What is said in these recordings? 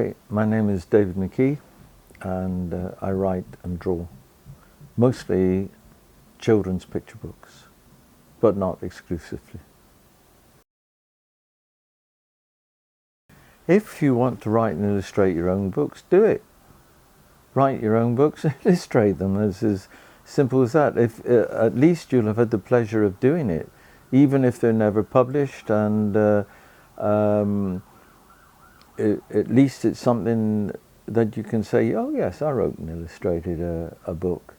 Hey, my name is David McKee and I write and draw, mostly children's picture books, but not exclusively. If you want to write and illustrate your own books, do it. Write your own books and illustrate them. It's as simple as that. If at least you'll have had the pleasure of doing it, even if they're never published, and at least it's something that you can say, oh yes, I wrote and illustrated a book.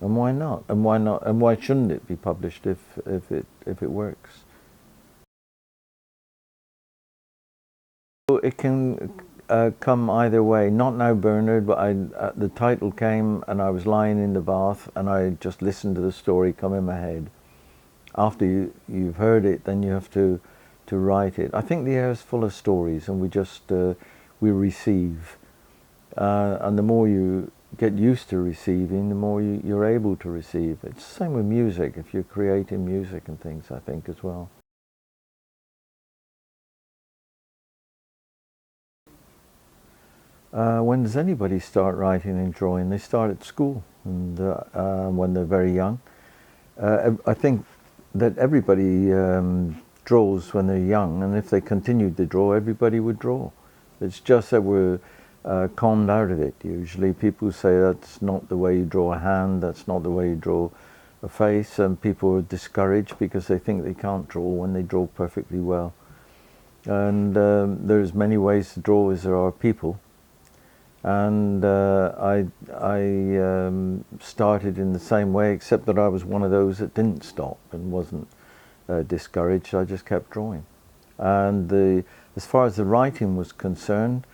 And why not? And why not? And why shouldn't it be published if it works? It can come either way. Not now, Bernard, but the title came and I was lying in the bath and I just listened to the story come in my head. After you've heard it, then you have to write it. I think the air is full of stories, and we receive. And the more you get used to receiving, the more you're able to receive. It's the same with music, if you're creating music and things, I think, as well. When does anybody start writing and drawing? They start at school, and when they're very young. I think that everybody draws when they're young, and if they continued to draw, everybody would draw. It's just that we're conned out of it. Usually people say that's not the way you draw a hand, that's not the way you draw a face, and people are discouraged because they think they can't draw when they draw perfectly well. And there's many ways to draw as there are people. And I started in the same way, except that I was one of those that didn't stop and wasn't discouraged. I just kept drawing. And as far as the writing was concerned,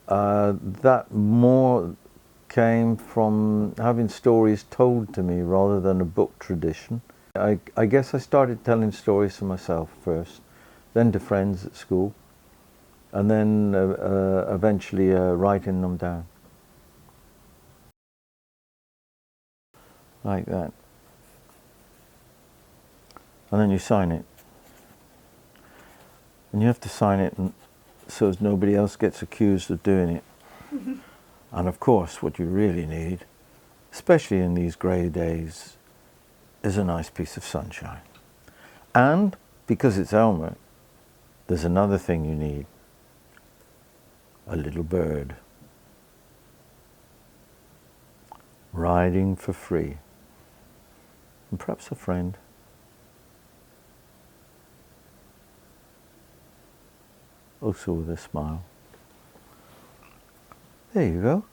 that more came from having stories told to me rather than a book tradition. I guess I started telling stories to myself first, then to friends at school, and then eventually writing them down. Like that. And then you sign it. And you have to sign it so as nobody else gets accused of doing it. And of course, what you really need, especially in these grey days, is a nice piece of sunshine. And because it's Elmer, there's another thing you need. A little bird. Riding for free. And perhaps a friend. Also with a smile. There you go.